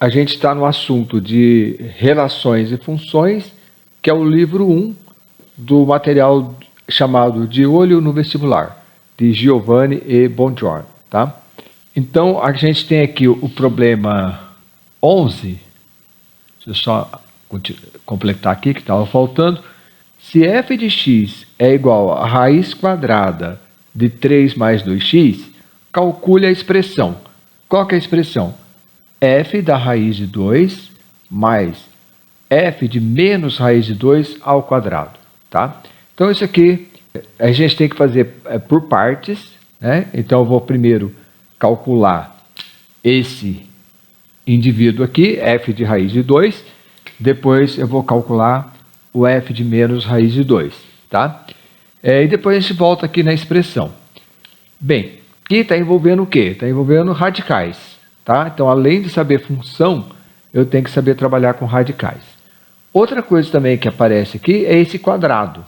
a gente está no assunto de relações e funções, que é o livro 1 do material chamado De Olho no Vestibular, de Giovanni e Bongiorno, tá? Então, a gente tem aqui o problema 11, deixa eu só completar aqui que estava faltando. Se f de x é igual a raiz quadrada de 3 mais 2x, calcule a expressão. Qual que é a expressão? F da raiz de 2 mais f de menos raiz de 2 ao quadrado, tá? Então, isso aqui a gente tem que fazer por partes, né? Então, eu vou primeiro calcular esse indivíduo aqui, f de raiz de 2, depois eu vou calcular o f de menos raiz de 2, tá? E depois a gente volta aqui na expressão. Bem, aqui está envolvendo o quê? Está envolvendo radicais, tá? Então, além de saber função, eu tenho que saber trabalhar com radicais. Outra coisa também que aparece aqui é esse quadrado,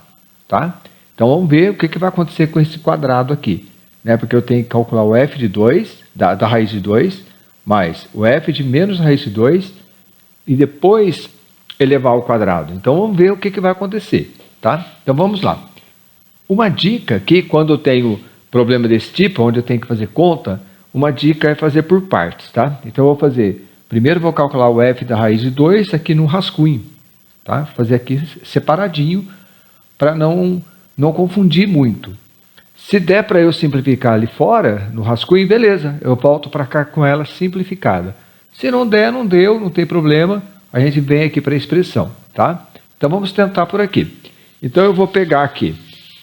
tá? Então, vamos ver o que vai acontecer com esse quadrado aqui, né? Porque eu tenho que calcular o f de 2, da raiz de 2, mais o f de menos raiz de 2, e depois elevar ao quadrado. Então, vamos ver o que vai acontecer, tá? Então, vamos lá. Uma dica aqui, quando eu tenho problema desse tipo, onde eu tenho que fazer conta, uma dica é fazer por partes, tá? Então, eu vou fazer, primeiro vou calcular o f da raiz de 2 aqui no rascunho, tá? Fazer aqui separadinho, para não confundir muito. Se der para eu simplificar ali fora, no rascunho, beleza, eu volto para cá com ela simplificada. Se não der, não deu, não tem problema, a gente vem aqui para a expressão, tá? Então, vamos tentar por aqui. Então, eu vou pegar aqui,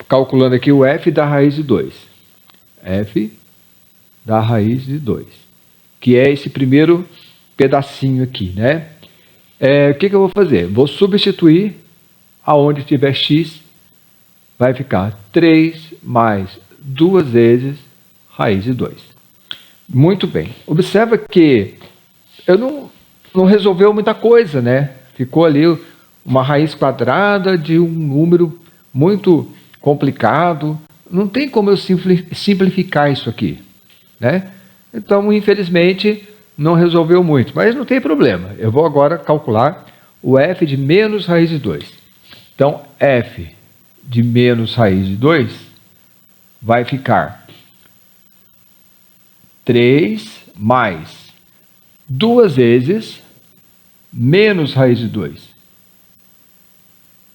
calculando aqui o f da raiz de 2. F da raiz de 2, que é esse primeiro pedacinho aqui, né? O que eu vou fazer? Vou substituir aonde tiver x, vai ficar 3 mais 2 vezes raiz de 2. Muito bem. Observa que eu não resolveu muita coisa, né? Ficou ali uma raiz quadrada de um número muito complicado. Não tem como eu simplificar isso aqui, né? Então, infelizmente, não resolveu muito, mas não tem problema. Eu vou agora calcular o f de menos raiz de 2. Então, f de menos raiz de 2 vai ficar 3 mais 2 vezes menos raiz de 2.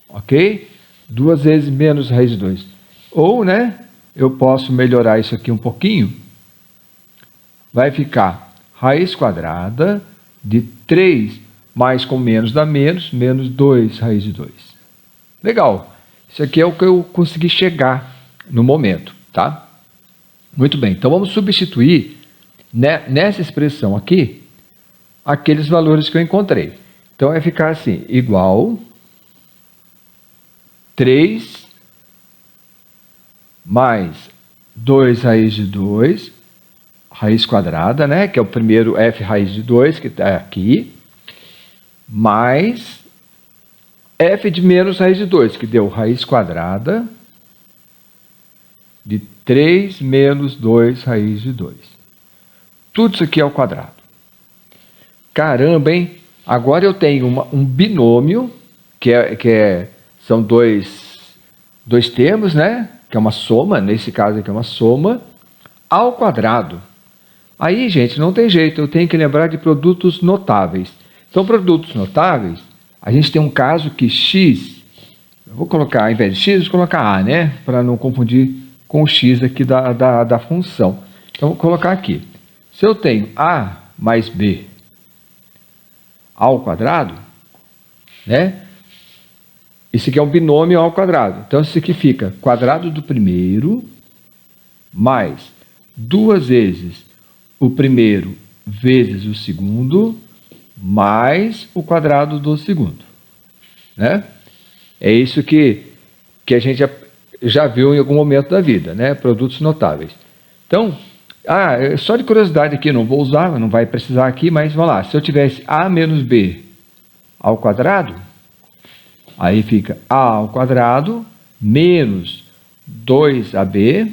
Ok? 2 vezes menos raiz de 2. Ou, né, eu posso melhorar isso aqui um pouquinho. Vai ficar raiz quadrada de 3 mais com menos dá menos 2 raiz de 2. Legal. Isso aqui é o que eu consegui chegar no momento, tá? Muito bem. Então, vamos substituir nessa expressão aqui aqueles valores que eu encontrei. Então, vai ficar assim, igual 3 mais 2 raiz de 2, raiz quadrada, né? Que é o primeiro f raiz de 2, que está aqui, mais f de menos raiz de 2, que deu raiz quadrada de 3 menos 2 raiz de 2. Tudo isso aqui é ao quadrado. Caramba, hein? Agora eu tenho um binômio, são dois termos, né? Que é uma soma, nesse caso aqui é uma soma, ao quadrado. Aí, gente, não tem jeito, eu tenho que lembrar de produtos notáveis. Então, produtos notáveis, a gente tem um caso que x, eu vou colocar, ao invés de x, vou colocar a, né? Para não confundir com o x aqui da função. Então, vou colocar aqui. Se eu tenho a mais b ao quadrado, né? Esse aqui é um binômio ao quadrado. Então, isso aqui fica quadrado do primeiro mais 2 vezes o primeiro vezes o segundo mais o quadrado do segundo, né? É isso que a gente já viu em algum momento da vida, né? Produtos notáveis. Então, só de curiosidade aqui, não vou usar, não vai precisar aqui, mas vamos lá. Se eu tivesse a menos b ao quadrado, aí fica a ao quadrado menos 2ab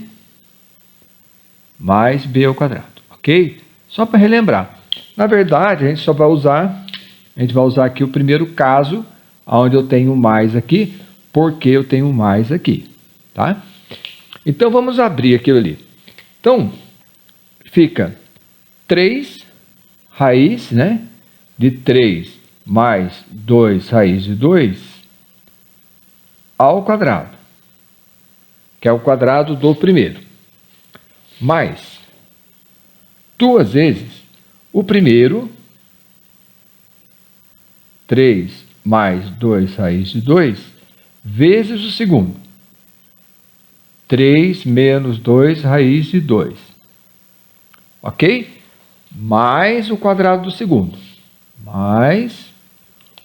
mais b ao quadrado, ok? Só para relembrar. Na verdade, a gente vai usar aqui o primeiro caso, onde eu tenho mais aqui, porque eu tenho mais aqui, tá? Então, vamos abrir aquilo ali. Então, fica 3 raiz, né, de 3 mais 2 raiz de 2 ao quadrado, que é o quadrado do primeiro, mais 2 vezes o primeiro, 3 mais 2 raiz de 2, vezes o segundo, 3 menos 2 raiz de 2. Ok? Mais o quadrado do segundo. Mais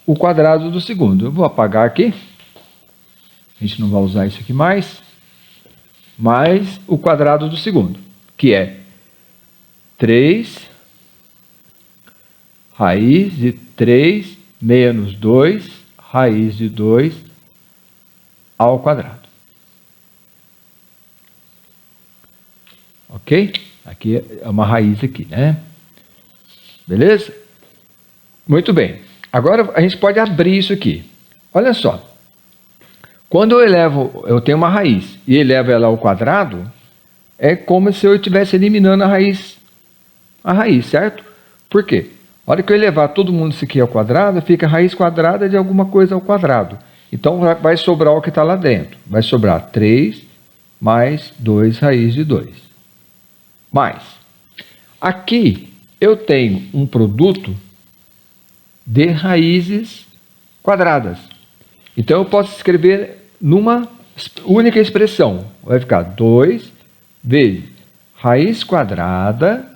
o quadrado do segundo. Eu vou apagar aqui. A gente não vai usar isso aqui mais. Mais o quadrado do segundo, que é 3 raiz de 3 menos 2 raiz de 2 ao quadrado. Ok? Aqui é uma raiz aqui, né? Beleza? Muito bem. Agora a gente pode abrir isso aqui. Olha só. Quando eu tenho uma raiz e elevo ela ao quadrado, é como se eu estivesse eliminando a raiz, certo? Por quê? A hora que eu elevar todo mundo isso aqui ao quadrado, fica a raiz quadrada de alguma coisa ao quadrado. Então vai sobrar o que está lá dentro. Vai sobrar 3 mais 2 raiz de 2. Mais. Aqui eu tenho um produto de raízes quadradas. Então eu posso escrever numa única expressão. Vai ficar 2 vezes raiz quadrada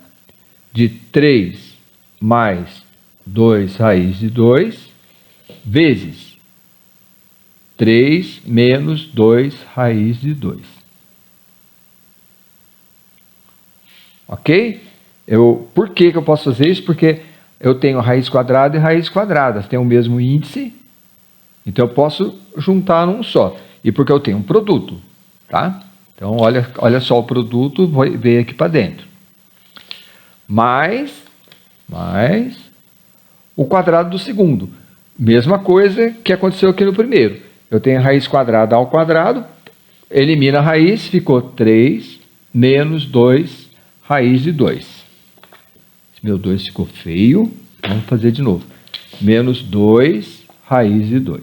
de 3 mais 2 raiz de 2 vezes 3 menos 2 raiz de 2. Ok? Por que eu posso fazer isso? Porque eu tenho raiz quadrada e raiz quadrada, têm o mesmo índice, então eu posso juntar num só. E porque eu tenho um produto, tá? Então, olha só o produto, veio aqui para dentro. Mais o quadrado do segundo. Mesma coisa que aconteceu aqui no primeiro. Eu tenho a raiz quadrada ao quadrado, elimina a raiz, ficou 3 menos 2 raiz de 2. Meu 2 ficou feio. Vamos fazer de novo. Menos 2 raiz de 2.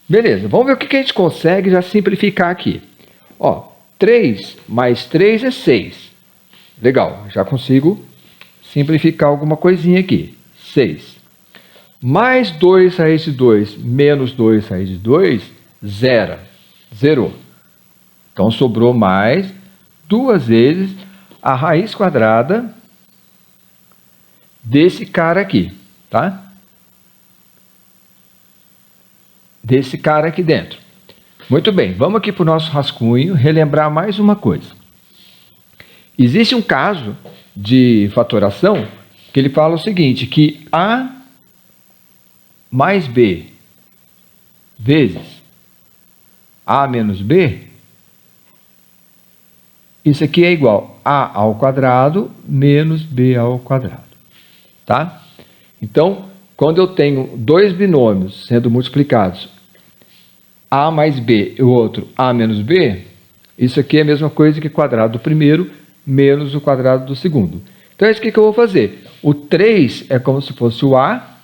Beleza, vamos ver o que a gente consegue já simplificar aqui. Ó, 3 mais 3 é 6. Legal, já consigo simplificar alguma coisinha aqui. 6. Mais 2 raiz de 2 menos 2 raiz de 2, zerou. Então, sobrou mais 2 vezes a raiz quadrada desse cara aqui, tá? Desse cara aqui dentro. Muito bem, vamos aqui para o nosso rascunho relembrar mais uma coisa. Existe um caso de fatoração que ele fala o seguinte, que A mais B vezes A menos B, isso aqui é igual a ao quadrado menos b ao quadrado, tá? Então, quando eu tenho dois binômios sendo multiplicados, a mais b e o outro a menos b, isso aqui é a mesma coisa que quadrado do primeiro menos o quadrado do segundo. Então, é isso que eu vou fazer. O 3 é como se fosse o a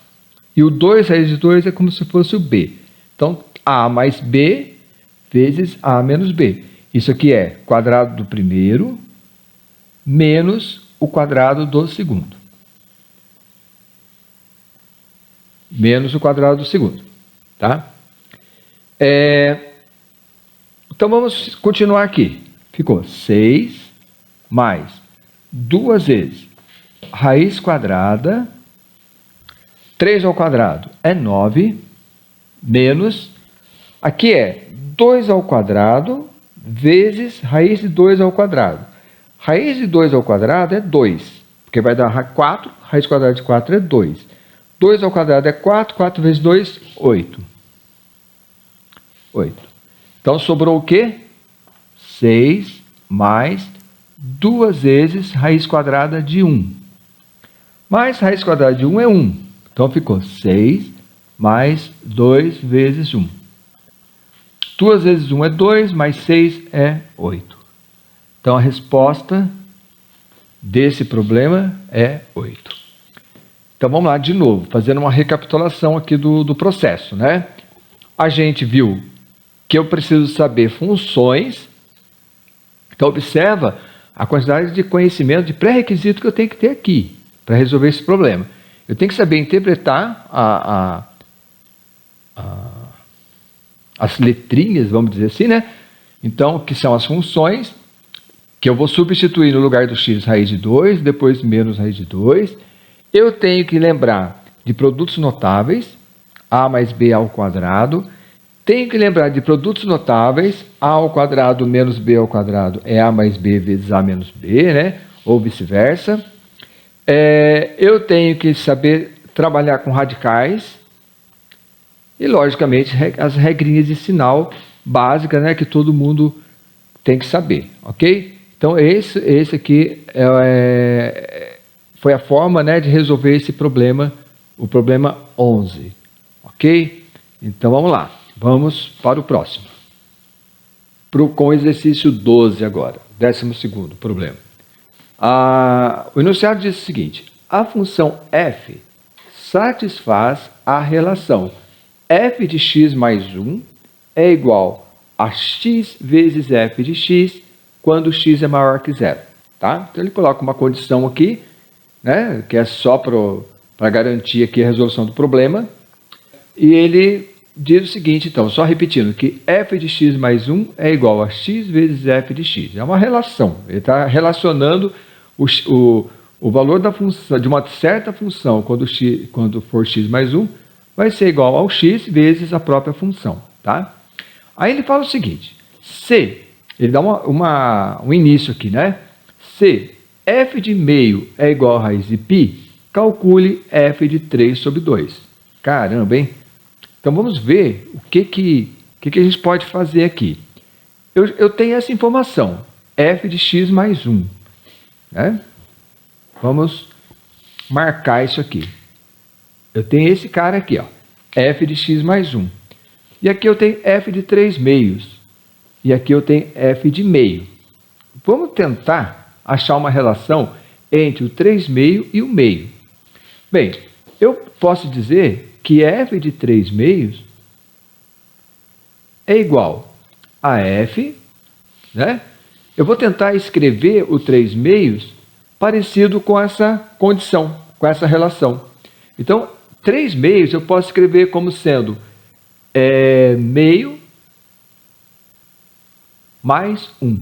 e o 2 raiz de 2 é como se fosse o b. Então, a mais b vezes a menos b. Isso aqui é quadrado do primeiro menos o quadrado do segundo. Menos o quadrado do segundo. Tá? Então, vamos continuar aqui. Ficou 6 mais 2 vezes raiz quadrada, 3 ao quadrado é 9, menos, aqui é 2 ao quadrado vezes raiz de 2 ao quadrado. Raiz de 2 ao quadrado é 2, porque vai dar 4, raiz quadrada de 4 é 2. 2 ao quadrado é 4, 4 vezes 2, 8. 8. Então, sobrou o quê? 6 mais 2 vezes raiz quadrada de 1. mais raiz quadrada de 1 é 1. Então ficou 6 mais 2 vezes 1. 2 vezes 1 é 2, mais 6 é 8. Então a resposta desse problema é 8. Então vamos lá de novo, fazendo uma recapitulação aqui do processo, né? A gente viu que eu preciso saber funções. Então observa a quantidade de conhecimento, de pré-requisito que eu tenho que ter aqui para resolver esse problema. Eu tenho que saber interpretar as letrinhas, vamos dizer assim, né? Então, que são as funções que eu vou substituir no lugar do x raiz de 2, depois menos raiz de 2. Eu tenho que lembrar de produtos notáveis, a mais b ao quadrado. Tenho que lembrar de produtos notáveis, a ao quadrado menos b ao quadrado é a mais b vezes a menos b, né? Ou vice-versa. Eu tenho que saber trabalhar com radicais e, logicamente, as regrinhas de sinal básicas, né? Que todo mundo tem que saber, ok? Então, esse aqui foi a forma, né, de resolver esse problema, o problema 11, ok? Então, vamos lá. Vamos para o próximo. Com o exercício 12 agora, 12º problema. O enunciado diz o seguinte: a função f satisfaz a relação f de x mais 1 é igual a x vezes f de x quando x é maior que 0. Tá? Então ele coloca uma condição aqui, né, que é só para garantir aqui a resolução do problema. E ele diz o seguinte, então, só repetindo, que f de x mais 1 é igual a x vezes f de x. É uma relação. Ele está relacionando o valor da função, de uma certa função, quando for x mais 1, vai ser igual ao x vezes a própria função. Tá? Aí ele fala o seguinte, se, ele dá um início aqui, né? Se f de meio é igual a raiz de π, calcule f de 3 sobre 2. Caramba, hein? Então vamos ver o que a gente pode fazer aqui. Eu tenho essa informação, f de x mais 1. Né? Vamos marcar isso aqui. Eu tenho esse cara aqui, ó, f de x mais 1. E aqui eu tenho f de 3 meios. E aqui eu tenho f de meio. Vamos tentar achar uma relação entre o 3 meio e o meio. Bem, eu posso dizer que f de 3 meios é igual a f, né? Eu vou tentar escrever o 3 meios parecido com essa condição, com essa relação. Então, 3 meios eu posso escrever como sendo meio mais 1.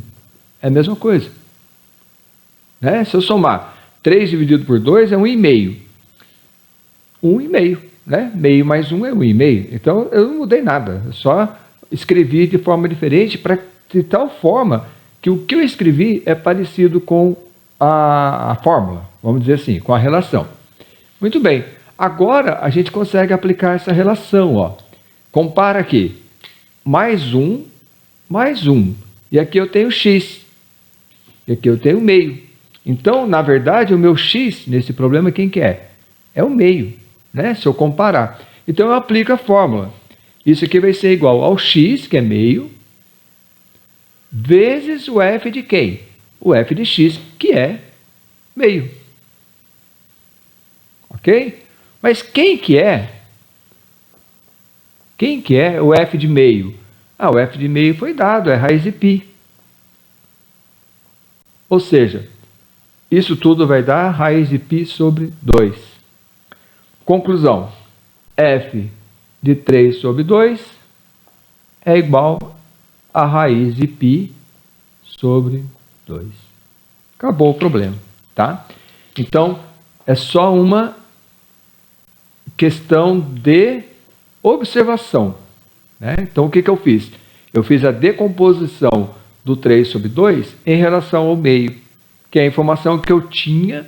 É a mesma coisa. Né? Se eu somar 3 dividido por 2 é 1,5. 1,5. Né? Meio mais 1 é 1,5. Então, eu não mudei nada. Eu só escrevi de forma diferente de tal forma que o que eu escrevi é parecido com a fórmula, vamos dizer assim, com a relação. Muito bem. Agora, a gente consegue aplicar essa relação. Ó. Compara aqui. Mais 1, mais 1. E aqui eu tenho x. E aqui eu tenho meio. Então, na verdade, o meu x, nesse problema, quem que é? É o meio. Né? Se eu comparar. Então, eu aplico a fórmula. Isso aqui vai ser igual ao x, que é meio, vezes o f de quem? O f de x, que é meio. Ok? Mas quem que é? Quem que é o f de meio? O f de meio foi dado, é raiz de π. Ou seja, isso tudo vai dar raiz de π sobre 2. Conclusão, f de 3 sobre 2 é igual a raiz de π sobre 2. Acabou o problema, tá? Então, é só uma questão de observação. Né? Então, o que eu fiz? Eu fiz a decomposição do 3 sobre 2 em relação ao meio, que é a informação que eu tinha,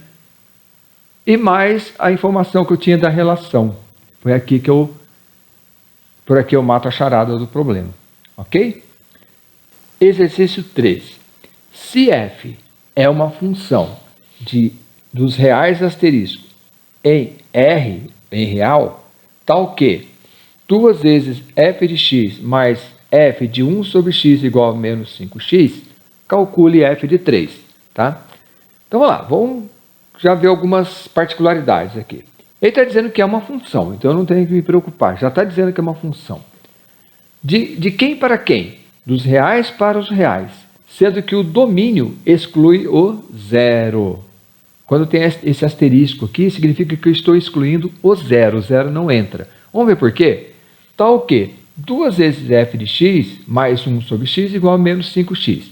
e mais a informação que eu tinha da relação. Foi aqui por aqui eu mato a charada do problema. Ok? Exercício 3. Se f é uma função dos reais asteriscos em R, em real, tal que 2 vezes f de x mais f de 1 sobre x igual a menos 5x, calcule f de 3. Tá? Então vamos lá, vamos já ver algumas particularidades aqui. Ele está dizendo que é uma função, então eu não tenho que me preocupar, já está dizendo que é uma função. De quem para quem? Dos reais para os reais, sendo que o domínio exclui o zero. Quando tem esse asterisco aqui, significa que eu estou excluindo o zero não entra. Vamos ver por quê? Tal que 2 vezes f de x mais 1 sobre x igual a menos 5x.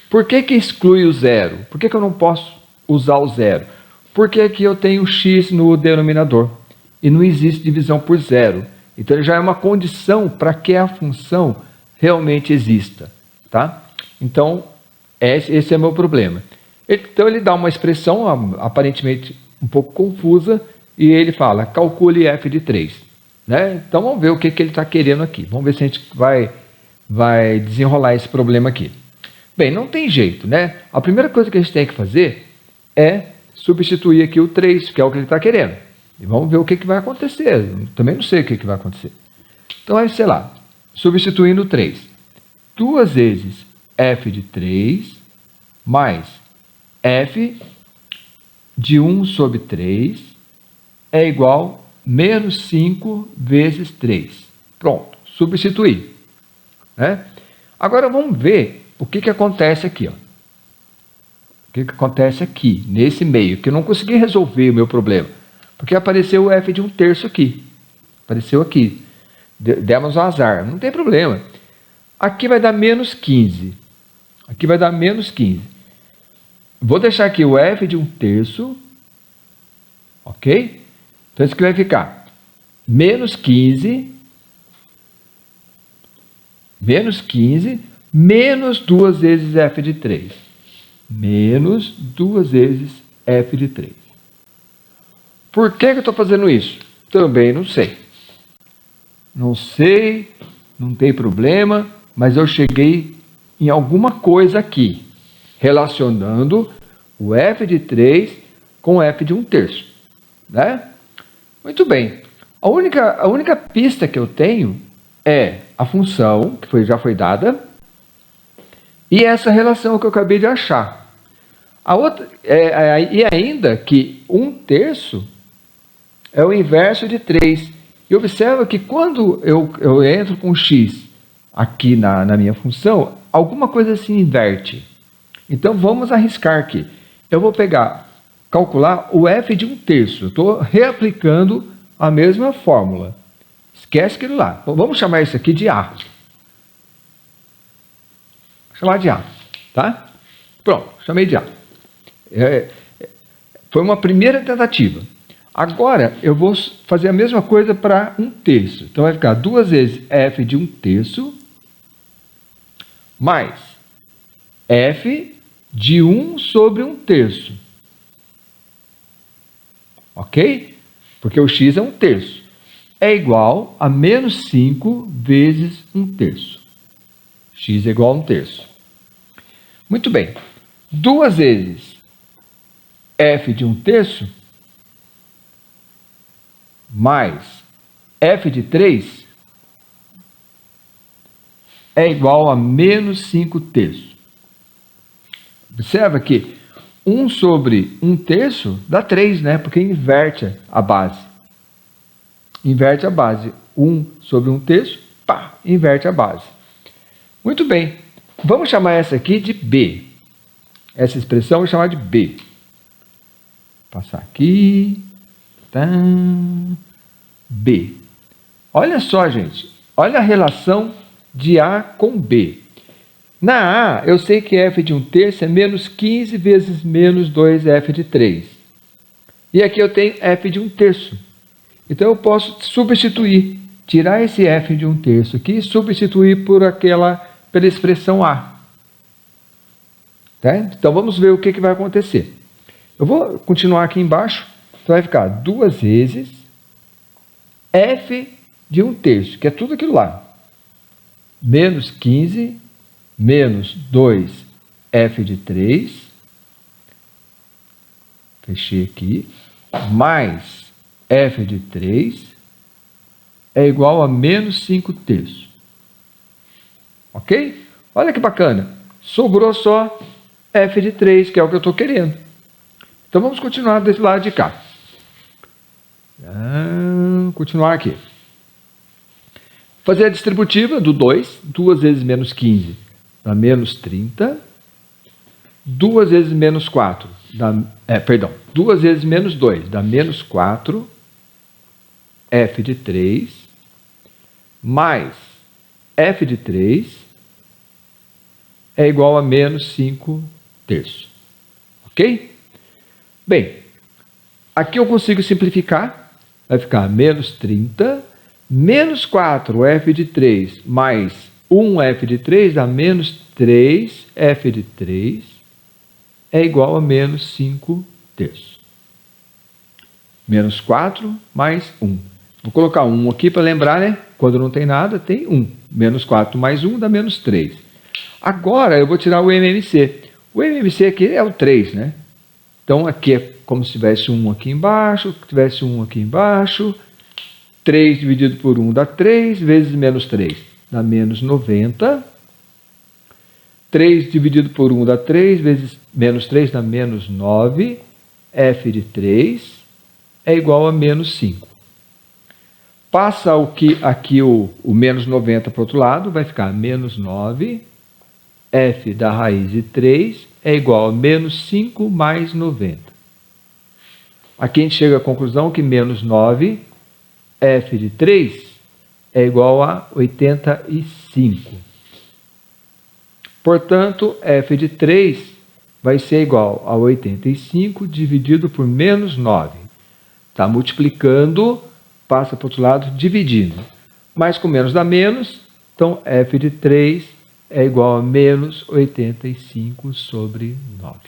Por que exclui o zero? Por que eu não posso usar o zero? Porque aqui eu tenho x no denominador e não existe divisão por zero. Então, já é uma condição para que a função realmente exista. Tá? Então, esse é o meu problema. Então, ele dá uma expressão aparentemente um pouco confusa e ele fala, calcule f de 3. Né? Então, vamos ver o que ele está querendo aqui. Vamos ver se a gente vai desenrolar esse problema aqui. Bem, não tem jeito, né? A primeira coisa que a gente tem que fazer é substituir aqui o 3, que é o que ele está querendo. E vamos ver o que vai acontecer. Eu também não sei o que vai acontecer. Então, aí, sei lá, substituindo o 3. 2 vezes f de 3 mais f de 1 sobre 3 é igual a menos 5 vezes 3. Pronto, substituir. Né? Agora, vamos ver o que acontece aqui. Ó. O que acontece aqui, nesse meio, que eu não consegui resolver o meu problema. Porque apareceu o f de 1/3 aqui. Apareceu aqui. Demos um azar. Não tem problema. Aqui vai dar menos 15. Aqui vai dar menos 15. Vou deixar aqui o f de 1/3. Ok? Então, isso aqui vai ficar menos 15. Menos 15. Menos 2 vezes f de 3. Menos 2 vezes f de 3. Por que eu estou fazendo isso? Também não sei. Não sei, não tem problema, mas eu cheguei em alguma coisa aqui, relacionando o f de 3 com o f de 1/3. Né? Muito bem. A única pista que eu tenho é a função, que já foi dada, e essa relação que eu acabei de achar. A outra, e ainda que 1/3 é o inverso de 3. E observa que quando eu entro com x aqui na minha função, alguma coisa se inverte. Então, vamos arriscar aqui. Eu vou calcular o f de 1/3. Estou reaplicando a mesma fórmula. Esquece aquilo lá. Vamos chamar isso aqui de A. Vou chamar de A. Tá? Pronto, chamei de A. Foi uma primeira tentativa. Agora, eu vou fazer a mesma coisa para 1/3. Então, vai ficar 2 vezes f de 1/3 mais f de 1 sobre 1/3. Ok? Porque o x é 1/3. É igual a menos 5 vezes 1/3. X é igual a 1/3. Muito bem. 2 vezes f de 1/3 mais f de 3 é igual a menos 5/3. Observa que 1 sobre 1/3 dá 3, né? Porque inverte a base. Inverte a base. 1 sobre 1/3, pá, inverte a base. Muito bem. Vamos chamar essa aqui de B. Essa expressão eu vou chamar de B. Passar aqui. Tá. B. Olha só, gente. Olha a relação de A com B. Na A, eu sei que f de 1/3 é menos 15 vezes menos 2f de 3. E aqui eu tenho f de 1/3. Então, eu posso substituir, tirar esse f de 1/3 aqui e substituir pela expressão A. Tá? Então, vamos ver o que vai acontecer. Eu vou continuar aqui embaixo. Então, vai ficar 2 vezes f de 1/3, que é tudo aquilo lá. Menos 15, menos 2f de 3. Fechei aqui. Mais f de 3 é igual a menos 5/3. Ok? Olha que bacana. Sobrou só f de 3, que é o que eu estou querendo. Então vamos continuar desse lado de cá. Continuar aqui. Fazer a distributiva do 2. 2 vezes menos 15 dá menos 30. 2 vezes menos 4 dá... 2 vezes menos 2 dá menos 4. F de 3 mais f de 3 é igual a menos 5/3. Ok? Bem, aqui eu consigo simplificar. Vai ficar menos 30, menos 4f de 3 mais 1f de 3 dá menos 3f de 3 é igual a menos 5/3. Menos 4 mais 1. Vou colocar 1 aqui para lembrar, né? Quando não tem nada, tem 1. Menos 4 mais 1 dá menos 3. Agora eu vou tirar o MMC. O MMC aqui é o 3, né? Então aqui é como se tivesse 1 aqui embaixo, tivesse 1 aqui embaixo. 3 dividido por 1 dá 3, vezes menos 3 dá menos 90. 3 dividido por 1 dá 3, vezes menos 3 dá menos 9. F de 3 é igual a menos 5. Passa aqui o menos 90 para o outro lado, vai ficar menos 9. F da raiz de 3 é igual a menos 5 mais 90. Aqui a gente chega à conclusão que menos 9, F de 3 é igual a 85. Portanto, F de 3 vai ser igual a 85 dividido por menos 9. Está multiplicando, passa para o outro lado, dividindo. Mas com menos dá menos, então F de 3 é igual a menos 85 sobre 9.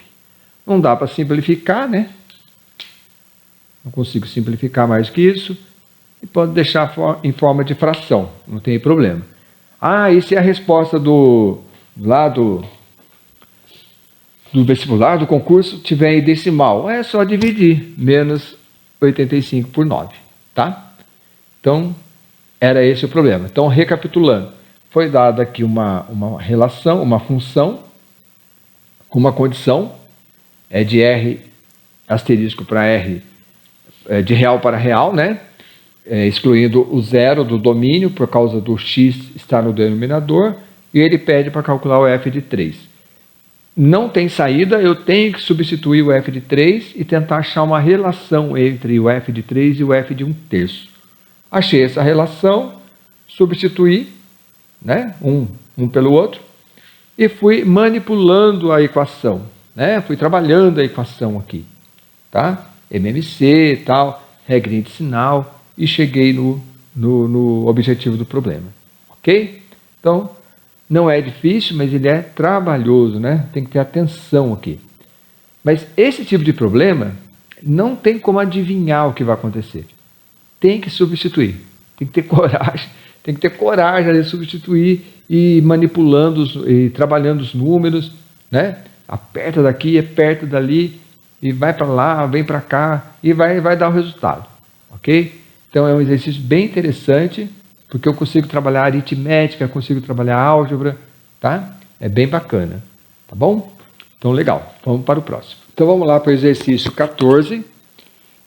Não dá para simplificar, né? Não consigo simplificar mais que isso. E pode deixar em forma de fração, não tem problema. E se a resposta do vestibular, do concurso, tiver em decimal, é só dividir menos 85 por 9, tá? Então, era esse o problema. Então, recapitulando, foi dada aqui uma relação, uma função, com uma condição, de R asterisco para R, de real para real, né? Excluindo o zero do domínio, por causa do x estar no denominador, e ele pede para calcular o f de 3. Não tem saída, eu tenho que substituir o f de 3 e tentar achar uma relação entre o f de 3 e o f de 1/3. Achei essa relação, substituí, né, um pelo outro, e fui manipulando a equação, né, fui trabalhando a equação aqui, tá? MMC e tal, regrinha de sinal, e cheguei no objetivo do problema, ok? Então, não é difícil, mas ele é trabalhoso, né? Tem que ter atenção aqui. Mas esse tipo de problema não tem como adivinhar o que vai acontecer. Tem que substituir, tem que ter coragem de substituir e manipulando e trabalhando os números, né? Aperta daqui, aperta dali, e vai para lá, vem para cá, e vai dar o resultado, ok? Então é um exercício bem interessante, porque eu consigo trabalhar aritmética, consigo trabalhar álgebra, tá? É bem bacana, tá bom? Então legal, vamos para o próximo. Então vamos lá para o exercício 14.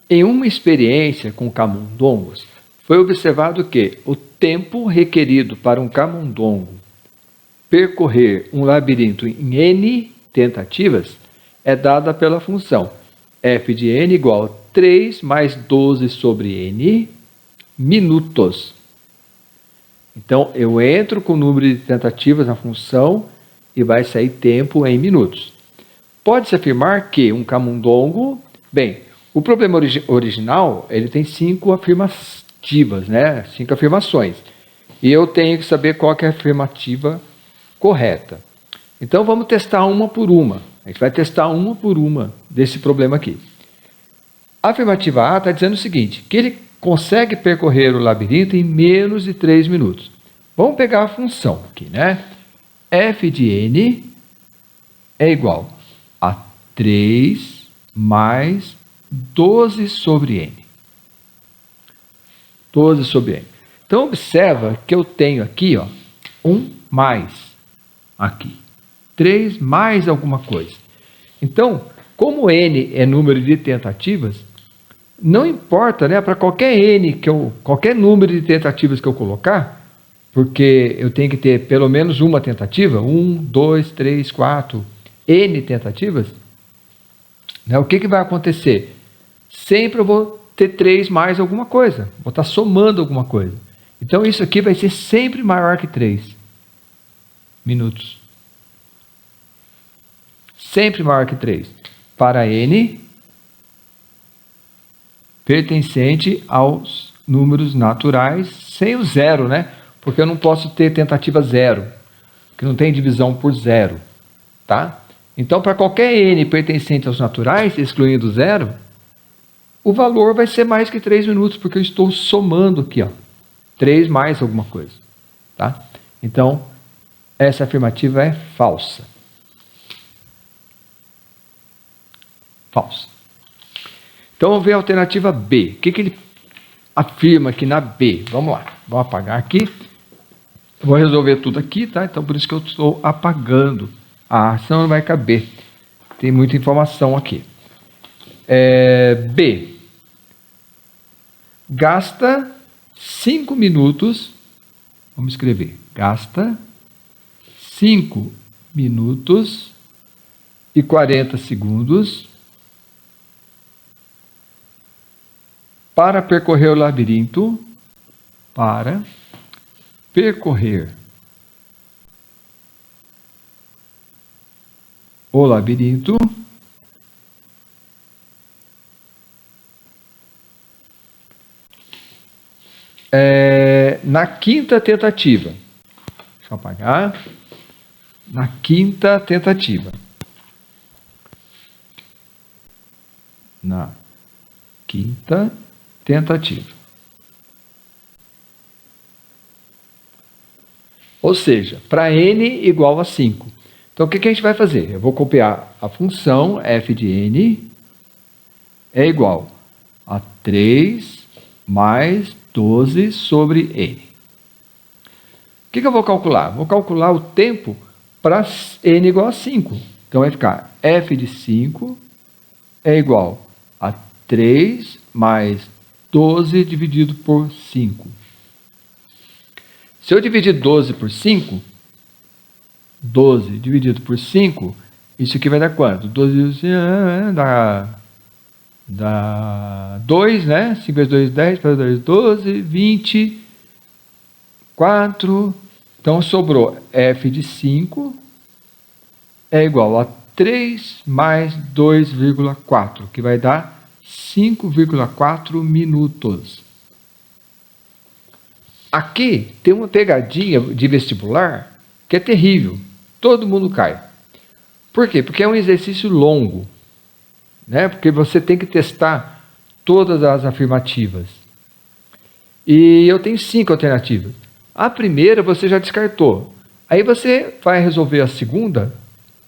Em uma experiência com camundongos, foi observado que o tempo requerido para um camundongo percorrer um labirinto em n tentativas é dada pela função f de n igual a 3 mais 12 sobre n minutos. Então, eu entro com o número de tentativas na função e vai sair tempo em minutos. Pode-se afirmar que um camundongo... Bem, o problema original, ele tem 5 afirmativas, né? 5 afirmações. E eu tenho que saber qual que é a afirmativa correta. Então, vamos testar uma por uma. A gente vai testar uma por uma desse problema aqui. A afirmativa A está dizendo o seguinte, que ele consegue percorrer o labirinto em menos de 3 minutos. Vamos pegar a função aqui, né? F de n é igual a 3 mais 12 sobre n. 12 sobre n. Então, observa que eu tenho aqui, ó, 1 mais aqui. 3 mais alguma coisa. Então, como n é número de tentativas, não importa, né, para qualquer n, qualquer número de tentativas que eu colocar, porque eu tenho que ter pelo menos uma tentativa, 1, 2, 3, 4, n tentativas, né, o que vai acontecer? Sempre eu vou ter 3 mais alguma coisa, vou estar somando alguma coisa. Então, isso aqui vai ser sempre maior que 3 minutos. Sempre maior que 3. Para n pertencente aos números naturais, sem o zero, né? Porque eu não posso ter tentativa zero, que não tem divisão por zero, tá? Então, para qualquer n pertencente aos naturais, excluindo zero, o valor vai ser mais que 3 minutos, porque eu estou somando aqui, ó, 3 mais alguma coisa, tá? Então, essa afirmativa é falsa. Falsa. Então, vamos ver a alternativa B. O que ele afirma aqui na B? Vamos lá. Vamos apagar aqui. Eu vou resolver tudo aqui, tá? Então, por isso que eu estou apagando. A ação não vai caber. Tem muita informação aqui. B. Gasta 5 minutos. Vamos escrever. Gasta 5 minutos e 40 segundos para percorrer o labirinto, para percorrer o labirinto na quinta tentativa. Deixa eu apagar. Na quinta tentativa. Na quinta tentativa. Ou seja, para n igual a 5. Então, o que a gente vai fazer? Eu vou copiar a função f de n é igual a 3 mais 12 sobre n. O que eu vou calcular? Vou calcular o tempo para n igual a 5. Então, vai ficar f de 5 é igual a 3 mais 12 dividido por 5. Se eu dividir 12 por 5, 12 dividido por 5, isso aqui vai dar quanto? 12 dá 2, né? 5 vezes 2, 10, para 2, 12, 20, 4. Então, sobrou f de 5 é igual a 3 mais 2,4, que vai dar 5,4 minutos. Aqui tem uma pegadinha de vestibular que é terrível. Todo mundo cai. Por quê? Porque é um exercício longo, né? Porque você tem que testar todas as afirmativas. E eu tenho 5 alternativas. A primeira você já descartou. Aí você vai resolver a segunda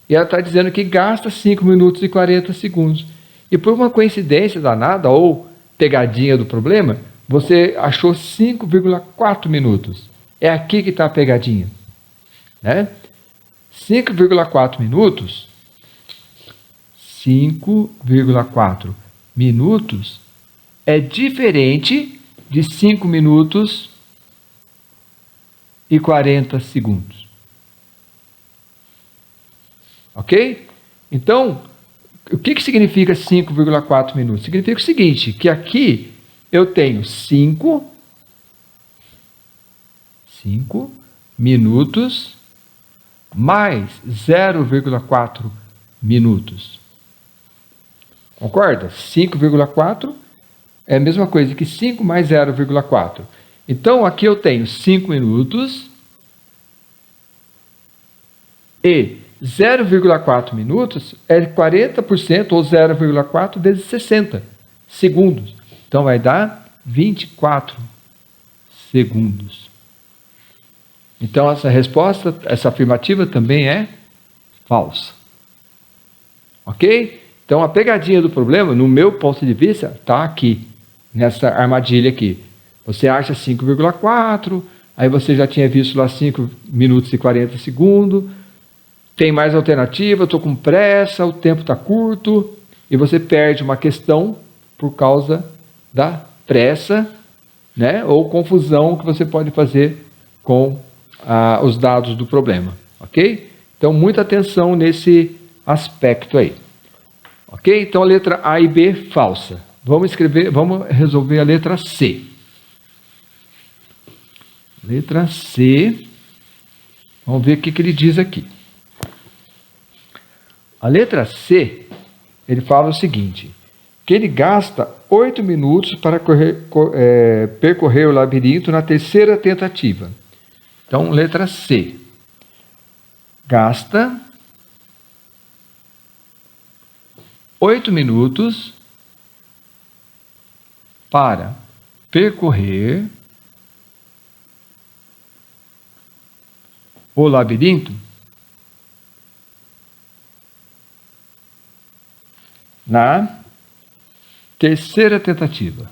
e ela está dizendo que gasta 5 minutos e 40 segundos. E por uma coincidência danada, ou pegadinha do problema, você achou 5,4 minutos. É aqui que está a pegadinha, né? 5,4 minutos, 5,4 minutos é diferente de 5 minutos e 40 segundos. Ok? Então, o que significa 5,4 minutos? Significa o seguinte, que aqui eu tenho 5 minutos mais 0,4 minutos. Concorda? 5,4 é a mesma coisa que 5 mais 0,4. Então, aqui eu tenho 5 minutos e 0,4 minutos é 40% ou 0,4 vezes 60 segundos. Então, vai dar 24 segundos. Então, essa resposta, essa afirmativa também é falsa. Ok? Então, a pegadinha do problema, no meu ponto de vista, está aqui, nessa armadilha aqui. Você acha 5,4, aí você já tinha visto lá 5 minutos e 40 segundos, tem mais alternativa, estou com pressa, o tempo está curto, e você perde uma questão por causa da pressa, né? Ou confusão que você pode fazer com os dados do problema, ok? Então, muita atenção nesse aspecto aí. Ok? Então, a letra A e B, falsa. Vamos resolver a letra C. Letra C. Vamos ver o que ele diz aqui. A letra C, ele fala o seguinte, que ele gasta 8 minutos para percorrer o labirinto na terceira tentativa. Então, letra C. Gasta 8 minutos para percorrer o labirinto na terceira tentativa.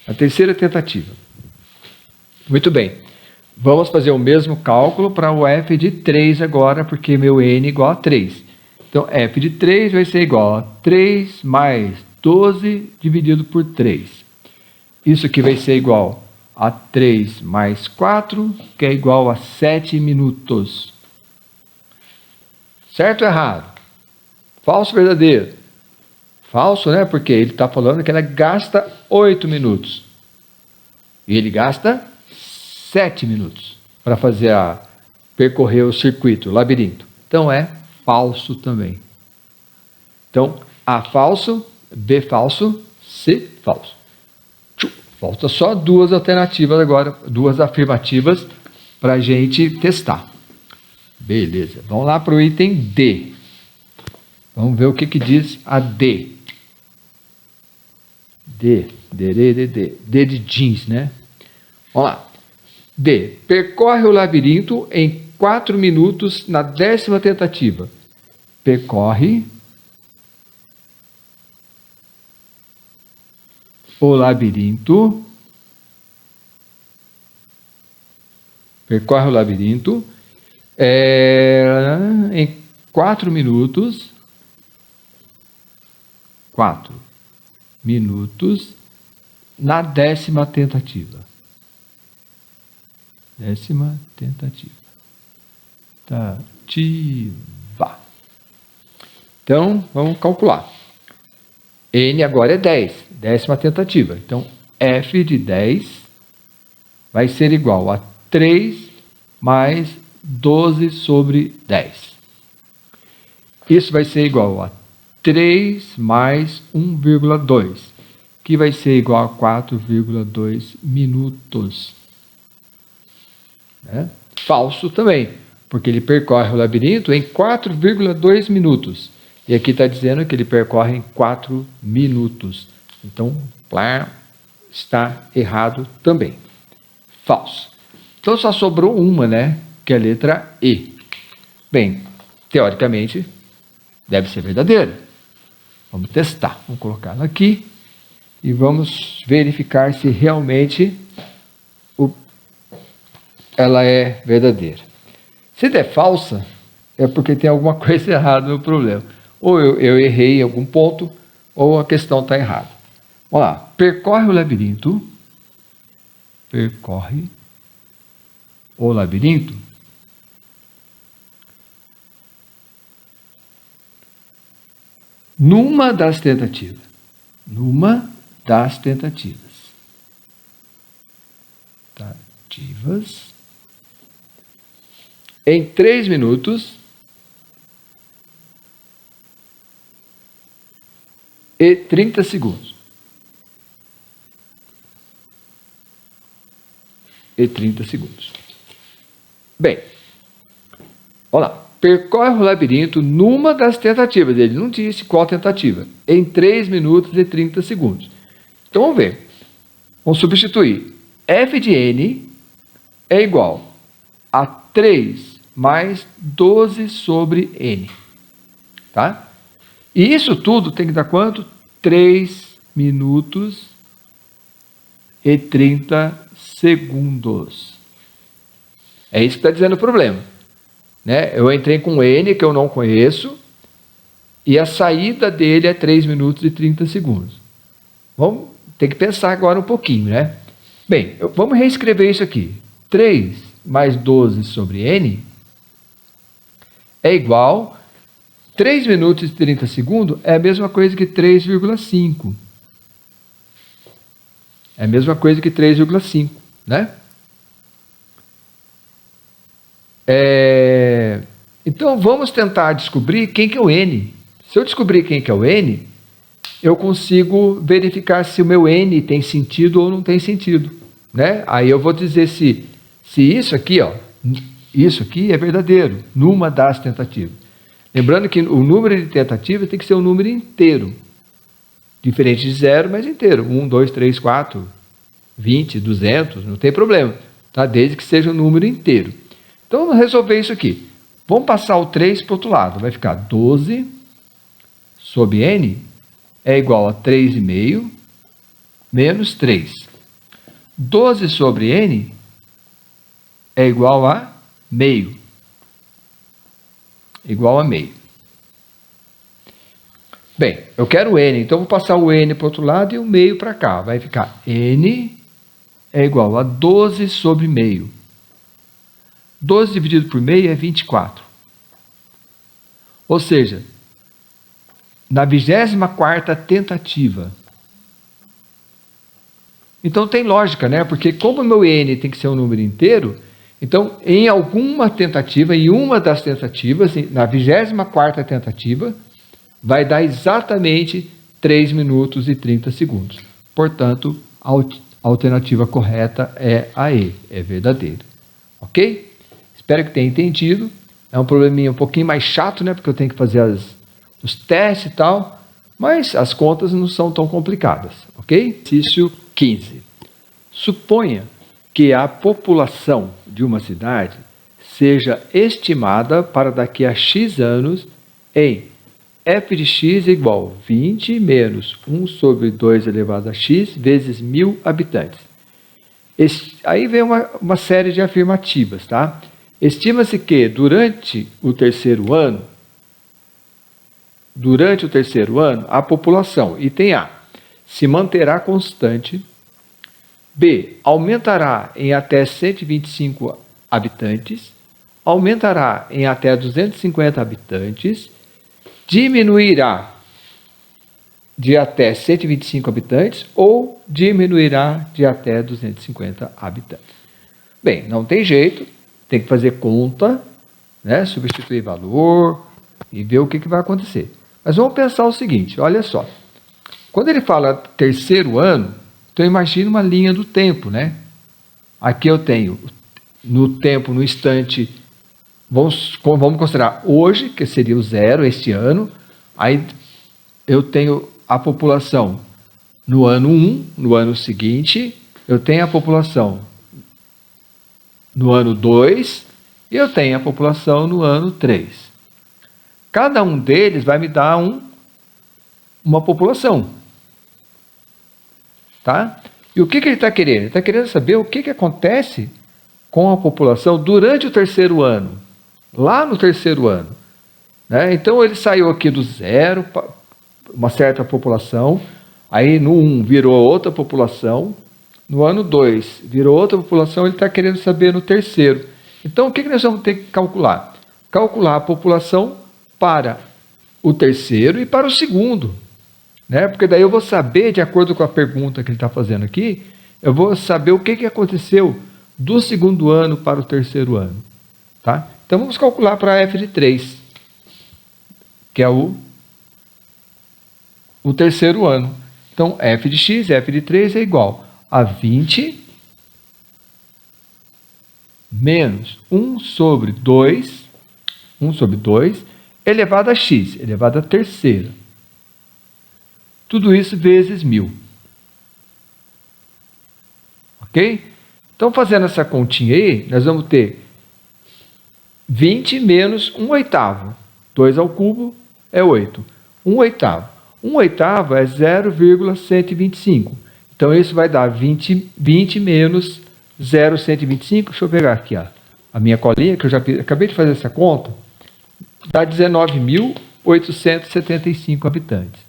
A terceira tentativa. Muito bem. Vamos fazer o mesmo cálculo para o f de 3 agora, porque meu n é igual a 3. Então, f de 3 vai ser igual a 3 mais 12 dividido por 3. Isso aqui vai ser igual a 3 mais 4, que é igual a 7 minutos. Certo ou errado? Falso ou verdadeiro? Falso, né? Porque ele está falando que ela gasta 8 minutos. E ele gasta 7 minutos para percorrer o circuito, o labirinto. Então, é falso também. Então, A falso, B falso, C falso. Falta só duas alternativas agora, duas afirmativas para a gente testar. Beleza, vamos lá para o item D. Vamos ver o que diz a D. D de jeans, né? Vamos lá. D. Percorre o labirinto em 4 minutos na 10ª tentativa. Percorre o labirinto. Percorre o labirinto em 4 minutos. 4 minutos na 10ª tentativa. 10ª tentativa. Então, vamos calcular. N agora é 10, 10ª tentativa. Então, F de 10 vai ser igual a 3 mais 12 sobre 10. Isso vai ser igual a 3 mais 1,2, que vai ser igual a 4,2 minutos. Né? Falso também, porque ele percorre o labirinto em 4,2 minutos. E aqui está dizendo que ele percorre em 4 minutos. Então, está errado também. Falso. Então, só sobrou uma, né? Que é a letra E. Bem, teoricamente, deve ser verdadeira. Vamos testar. Vamos colocar ela aqui e vamos verificar se realmente ela é verdadeira. Se der falsa, é porque tem alguma coisa errada no problema. Ou eu errei em algum ponto, ou a questão está errada. Vamos lá. Percorre o labirinto. Percorre o labirinto. Numa das tentativas. Numa das tentativas. Em 3 minutos e 30 segundos. Bem, olha lá. Percorre o labirinto numa das tentativas. Ele não disse qual tentativa. Em 3 minutos e 30 segundos. Então, vamos ver. Vamos substituir. F de N é igual a 3 mais 12 sobre N. tá? E isso tudo tem que dar quanto? 3 minutos e 30 segundos. É isso que está dizendo o problema, né? Eu entrei com N, que eu não conheço, e a saída dele é 3 minutos e 30 segundos. Vamos ter que pensar agora um pouquinho, né? Bem, vamos reescrever isso aqui. 3 mais 12 sobre N é igual... 3 minutos e 30 segundos é a mesma coisa que 3,5. É a mesma coisa que 3,5, né? Então, vamos tentar descobrir quem que é o N. Se eu descobrir quem que é o N, eu consigo verificar se o meu N tem sentido ou não tem sentido, né? Aí eu vou dizer se isso aqui, ó, isso aqui é verdadeiro, numa das tentativas. Lembrando que o número de tentativas tem que ser um número inteiro. Diferente de zero, mas inteiro. 1, 2, 3, 4, 20, 200, não tem problema. Tá? Desde que seja um número inteiro. Então, vamos resolver isso aqui. Vamos passar o 3 para o outro lado. Vai ficar 12 sobre N é igual a 3,5 menos 3. 12 sobre N é igual a meio. Igual a meio. Bem, eu quero N, então vou passar o N para o outro lado e o meio para cá. Vai ficar N é igual a 12 sobre meio. 12 dividido por meio é 24. Ou seja, na 24ª tentativa. Então tem lógica, né? Porque como o meu N tem que ser um número inteiro, então em alguma tentativa, em uma das tentativas, na 24ª tentativa, vai dar exatamente 3 minutos e 30 segundos. Portanto, a alternativa correta é a E, é verdadeira. Ok? Espero que tenha entendido. É um probleminha um pouquinho mais chato, né? Porque eu tenho que fazer os testes e tal, mas as contas não são tão complicadas. Ok? Exercício 15. Suponha que a população de uma cidade seja estimada para daqui a X anos em f de x igual 20 menos 1 sobre 2 elevado a x vezes 1000 habitantes. Aí vem uma série de afirmativas, tá? Estima-se que durante o terceiro ano, a população, item A, se manterá constante, B, aumentará em até 125 habitantes, aumentará em até 250 habitantes, diminuirá de até 125 habitantes ou diminuirá de até 250 habitantes. Bem, não tem jeito, tem que fazer conta, né? Substituir valor e ver o que vai acontecer. Mas vamos pensar o seguinte, olha só. Quando ele fala terceiro ano, então imagina uma linha do tempo, né? Aqui eu tenho no tempo, no instante, vamos considerar hoje, que seria o zero, este ano. Aí eu tenho a população no ano 1, no ano seguinte, eu tenho a população no ano 2 e eu tenho a população no ano 3. Cada um deles vai me dar uma população. Tá? E o que ele está querendo? Ele está querendo saber o que acontece com a população durante o terceiro ano. Lá no terceiro ano. Né? Então ele saiu aqui do zero, uma certa população, aí no 1 virou outra população, no ano 2 virou outra população, ele está querendo saber no terceiro. Então o que nós vamos ter que calcular? Calcular a população para o terceiro e para o segundo. Né? Porque daí eu vou saber, de acordo com a pergunta que ele está fazendo aqui, eu vou saber o que aconteceu do segundo ano para o terceiro ano. Tá? Então vamos calcular para f de 3, que é o terceiro ano. Então f de x, f de 3 é igual a 20 menos 1 sobre 2 elevado a x, elevado à terceira. Tudo isso vezes 1000. Ok? Então, fazendo essa continha aí, nós vamos ter 20 menos 1/8. 2 ao cubo é 8. 1 oitavo. 1 oitavo é 0,125. Então, isso vai dar 20 menos 0,125. Deixa eu pegar aqui a minha colinha, que eu já acabei de fazer essa conta. Dá 19.875 habitantes.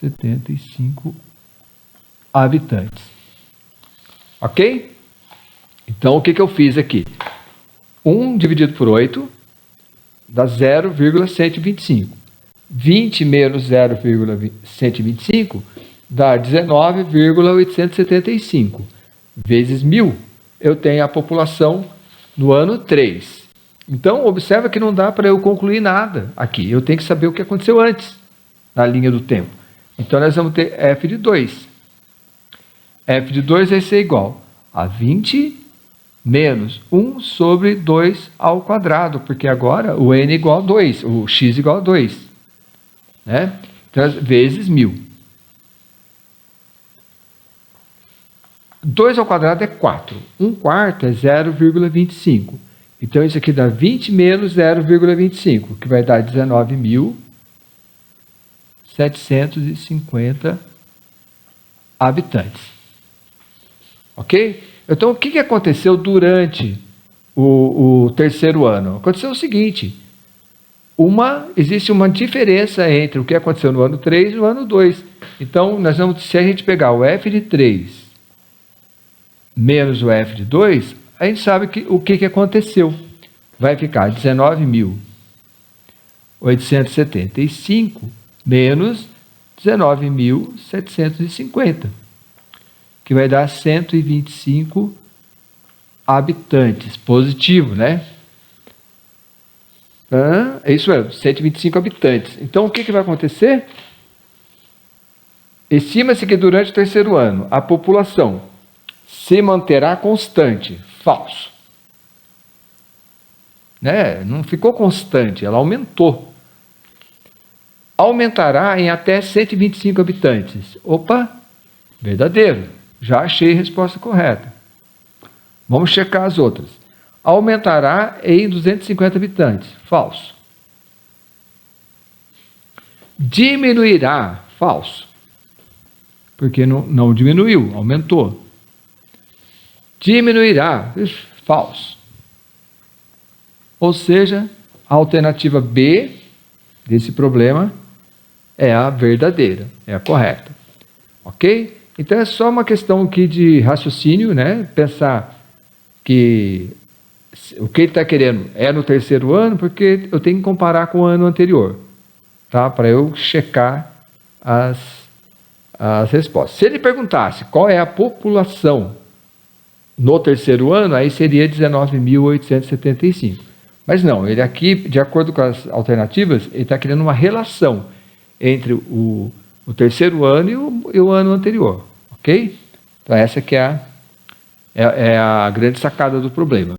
75 habitantes. Ok? Então, o que eu fiz aqui? 1 dividido por 8 dá 0,125. 20 menos 0,125 dá 19,875. Vezes 1.000, eu tenho a população no ano 3. Então, observa que não dá para eu concluir nada aqui. Eu tenho que saber o que aconteceu antes, na linha do tempo. Então, nós vamos ter f de 2. F de 2 vai ser igual a 20 menos 1 sobre 2 ao quadrado, porque agora o n é igual a 2, o x é igual a 2. Né? Então, vezes 1.000. 2 ao quadrado é 4. 1 quarto é 0,25. Então, isso aqui dá 20 menos 0,25, que vai dar 19.750 habitantes. Ok? Então, o que aconteceu durante o terceiro ano? Aconteceu o seguinte: existe uma diferença entre o que aconteceu no ano 3 e no ano 2. Então, se a gente pegar o f de 3 menos o f de 2, a gente sabe o que aconteceu. Vai ficar 19.875 menos 19.750. Que vai dar 125 habitantes. Positivo, né? É isso mesmo, 125 habitantes. Então, o que vai acontecer? Estima-se que durante o terceiro ano, a população se manterá constante. Falso. Né? Não ficou constante, ela aumentou. Aumentará em até 125 habitantes. Opa, verdadeiro. Já achei a resposta correta. Vamos checar as outras. Aumentará em 250 habitantes. Falso. Diminuirá. Falso. Porque não diminuiu, aumentou. Diminuirá. Falso. Ou seja, a alternativa B desse problema é a verdadeira, é a correta. Ok? Então, é só uma questão aqui de raciocínio, né? Pensar que o que ele está querendo é no terceiro ano, porque eu tenho que comparar com o ano anterior, tá? Para eu checar as respostas. Se ele perguntasse qual é a população no terceiro ano, aí seria 19.875. Mas não, ele aqui, de acordo com as alternativas, ele está querendo uma relação entre o terceiro ano e o ano anterior. Ok? Então, essa que é a grande sacada do problema.